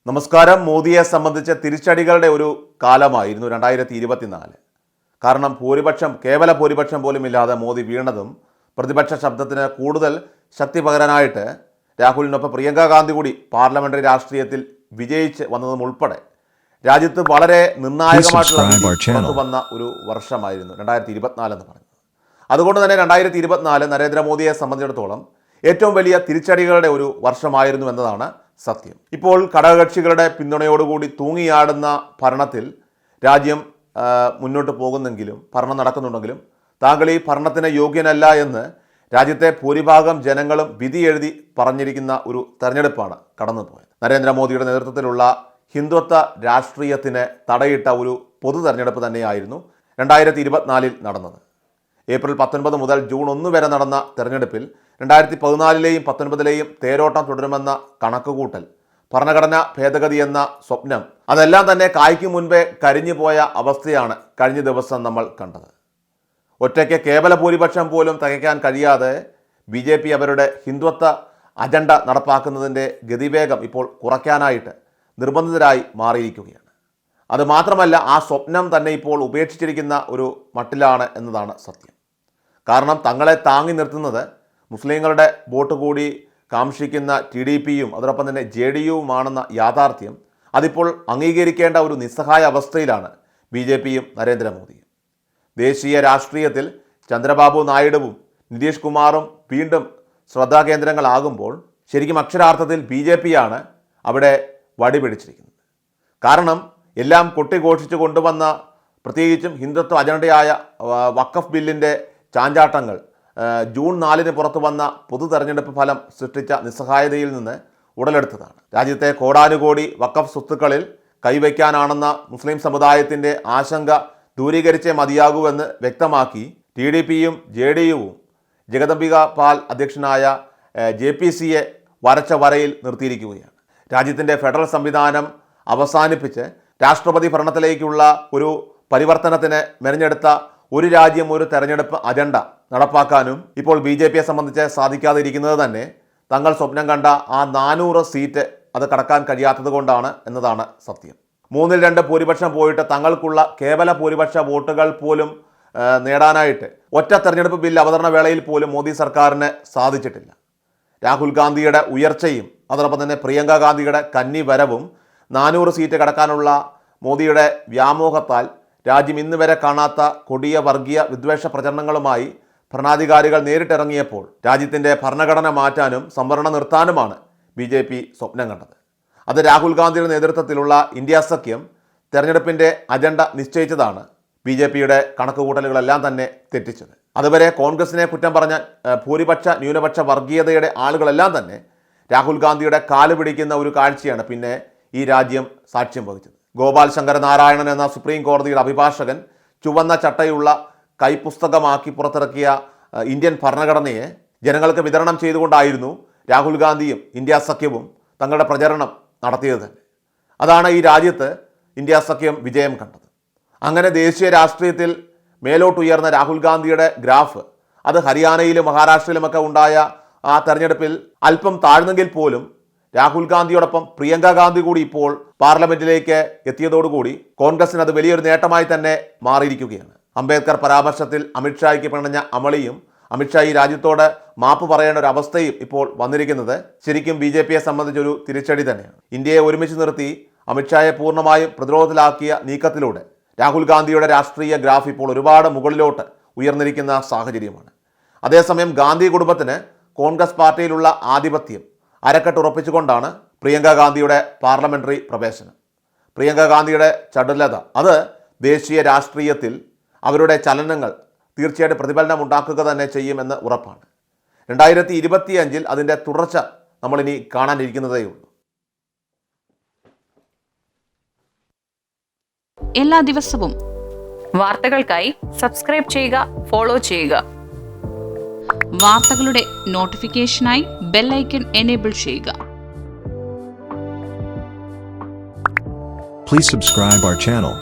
നമസ്കാരം. മോദിയെ സംബന്ധിച്ച് തിരിച്ചടികളുടെ ഒരു കാലമായിരുന്നു 2024. കാരണം കേവല ഭൂരിപക്ഷം പോലും ഇല്ലാതെ മോദി വീണതും പ്രതിപക്ഷ ശബ്ദത്തിന് കൂടുതൽ ശക്തി പകരാനായിട്ട് രാഹുലിനൊപ്പം പ്രിയങ്ക ഗാന്ധി കൂടി പാർലമെന്ററി രാഷ്ട്രീയത്തിൽ വിജയിച്ച് വന്നതും ഉൾപ്പെടെ രാജ്യത്ത് വളരെ നിർണായകമായിട്ടുള്ള വന്ന ഒരു വർഷമായിരുന്നു 2024 എന്ന് പറയുന്നത്. അതുകൊണ്ട് തന്നെ 2024 നരേന്ദ്രമോദിയെ സംബന്ധിച്ചിടത്തോളം ഏറ്റവും വലിയ തിരിച്ചടികളുടെ ഒരു വർഷമായിരുന്നു എന്നതാണ് സത്യം. ഇപ്പോൾ ഘടകകക്ഷികളുടെ പിന്തുണയോടുകൂടി തൂങ്ങിയാടുന്ന ഭരണത്തിൽ രാജ്യം മുന്നോട്ട് പോകുന്നെങ്കിലും ഭരണം നടക്കുന്നുണ്ടെങ്കിലും താങ്കൾ ഈ ഭരണത്തിന് യോഗ്യനല്ല എന്ന് രാജ്യത്തെ ഭൂരിഭാഗം ജനങ്ങളും വിധി എഴുതി പറഞ്ഞിരിക്കുന്ന ഒരു തെരഞ്ഞെടുപ്പാണ് കടന്നുപോയത്. നരേന്ദ്രമോദിയുടെ നേതൃത്വത്തിലുള്ള ഹിന്ദുത്വ രാഷ്ട്രീയത്തിന് തടയിട്ട ഒരു പൊതു തെരഞ്ഞെടുപ്പ് തന്നെയായിരുന്നു 2024 നടന്നത്. ഏപ്രിൽ 19 മുതൽ ജൂൺ 1 വരെ നടന്ന തെരഞ്ഞെടുപ്പിൽ 2014 19 തേരോട്ടം തുടരുമെന്ന കണക്കുകൂട്ടൽ, ഭരണഘടനാ ഭേദഗതി എന്ന സ്വപ്നം, അതെല്ലാം തന്നെ കായ്ക്ക് മുൻപേ കരിഞ്ഞുപോയ അവസ്ഥയാണ് കഴിഞ്ഞ ദിവസം നമ്മൾ കണ്ടത്. ഒറ്റയ്ക്ക് കേവല ഭൂരിപക്ഷം പോലും തികയ്ക്കാൻ കഴിയാതെ BJP അവരുടെ ഹിന്ദുത്വ അജണ്ട നടപ്പാക്കുന്നതിൻ്റെ ഗതിവേഗം ഇപ്പോൾ കുറയ്ക്കാനായിട്ട് നിർബന്ധിതരായി മാറിയിരിക്കുകയാണ്. അതുമാത്രമല്ല, ആ സ്വപ്നം തന്നെ ഇപ്പോൾ ഉപേക്ഷിച്ചിരിക്കുന്ന ഒരു മട്ടിലാണ് എന്നതാണ് സത്യം. കാരണം തങ്ങളെ താങ്ങി നിർത്തുന്നത് മുസ്ലിങ്ങളുടെ വോട്ട് കൂടി കാംക്ഷിക്കുന്ന TDPയും അതോടൊപ്പം തന്നെ JDUവുമാണെന്ന യാഥാർത്ഥ്യം അതിപ്പോൾ അംഗീകരിക്കേണ്ട ഒരു നിസ്സഹായ അവസ്ഥയിലാണ് BJPയും നരേന്ദ്രമോദിയും. ദേശീയ രാഷ്ട്രീയത്തിൽ ചന്ദ്രബാബു നായിഡുവും നിതീഷ് കുമാറും വീണ്ടും ശ്രദ്ധാകേന്ദ്രങ്ങളാകുമ്പോൾ ശരിക്കും അക്ഷരാർത്ഥത്തിൽ BJPയാണ് അവിടെ വടി പിടിച്ചിരിക്കുന്നത്. കാരണം എല്ലാം കൊട്ടിഘോഷിച്ച് കൊണ്ടുവന്ന പ്രത്യേകിച്ചും ഹിന്ദുത്വ അജണ്ടയായ വഖഫ് ബില്ലിൻ്റെ ചാഞ്ചാട്ടങ്ങൾ ജൂൺ 4 പുറത്തു വന്ന പൊതു തെരഞ്ഞെടുപ്പ് ഫലം സൃഷ്ടിച്ച നിസ്സഹായതയിൽ നിന്ന് ഉടലെടുത്തതാണ്. രാജ്യത്തെ കോടാനുകോടി വഖഫ് സ്വത്തുക്കളിൽ കൈവയ്ക്കാനാണെന്ന മുസ്ലിം സമുദായത്തിൻ്റെ ആശങ്ക ദൂരീകരിച്ചേ മതിയാകൂവെന്ന് വ്യക്തമാക്കി TDPയും JDUവും ജഗദംബിക പാൽ അധ്യക്ഷനായ JPCയെ വരച്ച വരയിൽ നിർത്തിയിരിക്കുകയാണ്. രാജ്യത്തിൻ്റെ ഫെഡറൽ സംവിധാനം അവസാനിപ്പിച്ച് രാഷ്ട്രപതി ഭരണത്തിലേക്കുള്ള ഒരു പരിവർത്തനത്തിന് മെനഞ്ഞെടുത്ത ഒരു രാജ്യം ഒരു തെരഞ്ഞെടുപ്പ് അജണ്ട നടപ്പാക്കാനും ഇപ്പോൾ BJPയെ സംബന്ധിച്ച് സാധിക്കാതെ ഇരിക്കുന്നത് തന്നെ തങ്ങൾ സ്വപ്നം കണ്ട ആ 400 സീറ്റ് അത് കടക്കാൻ കഴിയാത്തത് കൊണ്ടാണ് എന്നതാണ് സത്യം. 3-2 ഭൂരിപക്ഷം പോയിട്ട് തങ്ങൾക്കുള്ള കേവല ഭൂരിപക്ഷ വോട്ടുകൾ പോലും നേടാനായിട്ട് ഒറ്റ തെരഞ്ഞെടുപ്പ് ബിൽ അവതരണ വേളയിൽ പോലും മോദി സർക്കാരിന് സാധിച്ചിട്ടില്ല. രാഹുൽ ഗാന്ധിയുടെ ഉയർച്ചയും അതോടൊപ്പം തന്നെ പ്രിയങ്ക ഗാന്ധിയുടെ കന്നി വരവും 400 സീറ്റ് കടക്കാനുള്ള മോദിയുടെ വ്യാമോഹത്താൽ രാജ്യം ഇന്ന് വരെ കാണാത്ത കൊടിയ വർഗീയ വിദ്വേഷ പ്രചരണങ്ങളുമായി ഭരണാധികാരികൾ നേരിട്ടിറങ്ങിയപ്പോൾ രാജ്യത്തിൻ്റെ ഭരണഘടന മാറ്റാനും സംവരണം നിർത്താനുമാണ് BJP സ്വപ്നം കണ്ടത്. അത് രാഹുൽ ഗാന്ധിയുടെ നേതൃത്വത്തിലുള്ള ഇന്ത്യ സഖ്യം തെരഞ്ഞെടുപ്പിൻ്റെ അജണ്ട നിശ്ചയിച്ചതാണ് BJPയുടെ കണക്കുകൂട്ടലുകളെല്ലാം തന്നെ തെറ്റിച്ചത്. അതുവരെ കോൺഗ്രസിനെ കുറ്റം പറഞ്ഞ ഭൂരിപക്ഷ ന്യൂനപക്ഷ വർഗീയതയുടെ ആളുകളെല്ലാം തന്നെ രാഹുൽ ഗാന്ധിയുടെ കാല് പിടിക്കുന്ന ഒരു കാഴ്ചയാണ് പിന്നെ ഈ രാജ്യം സാക്ഷ്യം വഹിച്ചത്. ഗോപാൽ ശങ്കർ നാരായണൻ എന്ന സുപ്രീം കോടതിയുടെ അഭിഭാഷകൻ ചുവന്ന ചട്ടയുള്ള കൈപ്പുസ്തകമാക്കി പുറത്തിറക്കിയ ഇന്ത്യൻ ഭരണഘടനയെ ജനങ്ങൾക്ക് വിതരണം ചെയ്തുകൊണ്ടായിരുന്നു രാഹുൽ ഗാന്ധിയും ഇന്ത്യ സഖ്യവും തങ്ങളുടെ പ്രചരണം നടത്തിയത് തന്നെ. അതാണ് ഈ രാജ്യത്ത് ഇന്ത്യ സഖ്യം വിജയം കണ്ടത്. അങ്ങനെ ദേശീയ രാഷ്ട്രീയത്തിൽ മേലോട്ടുയർന്ന രാഹുൽ ഗാന്ധിയുടെ ഗ്രാഫ് അത് ഹരിയാനയിലും മഹാരാഷ്ട്രയിലുമൊക്കെ ഉണ്ടായ ആ തെരഞ്ഞെടുപ്പിൽ അല്പം താഴ്ന്നെങ്കിൽ പോലും രാഹുൽ ഗാന്ധിയോടൊപ്പം പ്രിയങ്ക ഗാന്ധി കൂടി ഇപ്പോൾ പാർലമെന്റിലേക്ക് എത്തിയതോടുകൂടി കോൺഗ്രസിന് അത് വലിയൊരു നേട്ടമായി തന്നെ മാറിയിരിക്കുകയാണ്. അംബേദ്കർ പരാമർശത്തിൽ അമിത്ഷായ്ക്ക് പിണഞ്ഞ അമളിയും അമിത്ഷാ ഈ രാജ്യത്തോട് മാപ്പ് പറയേണ്ട ഒരു അവസ്ഥയും ഇപ്പോൾ വന്നിരിക്കുന്നത് ശരിക്കും BJPയെ സംബന്ധിച്ചൊരു തിരിച്ചടി തന്നെയാണ്. ഇന്ത്യയെ ഒരുമിച്ച് നിർത്തി അമിത്ഷായെ പൂർണ്ണമായും പ്രതിരോധത്തിലാക്കിയ നീക്കത്തിലൂടെ രാഹുൽ ഗാന്ധിയുടെ രാഷ്ട്രീയ ഗ്രാഫ് ഇപ്പോൾ ഒരുപാട് മുകളിലോട്ട് ഉയർന്നിരിക്കുന്ന സാഹചര്യമാണ്. അതേസമയം ഗാന്ധി കുടുംബത്തിന് കോൺഗ്രസ് പാർട്ടിയിലുള്ള ആധിപത്യം അരക്കെട്ടുറപ്പിച്ചുകൊണ്ടാണ് പ്രിയങ്ക ഗാന്ധിയുടെ പാർലമെന്ററി പ്രവേശനം. പ്രിയങ്ക ഗാന്ധിയുടെ ചടുലത അത് ദേശീയ രാഷ്ട്രീയത്തിൽ അവരുടെ ചലനങ്ങൾ തീർച്ചയായിട്ടും പ്രതിഫലനം ഉണ്ടാക്കുക തന്നെ ചെയ്യുമെന്ന് ഉറപ്പാണ്. 2025 അതിൻ്റെ തുടർച്ച നമ്മളിനി കാണാനിരിക്കുന്നതേ ഉള്ളൂ. എല്ലാ ദിവസവും വാർത്തകൾക്കായി സബ്സ്ക്രൈബ് ചെയ്യുക, ഫോളോ ചെയ്യുക. വാർത്തകളുടെ നോട്ടിഫിക്കേഷനായി ബെൽ ഐക്കൺ എനേബിൾ ചെയ്യുക. Please subscribe our channel.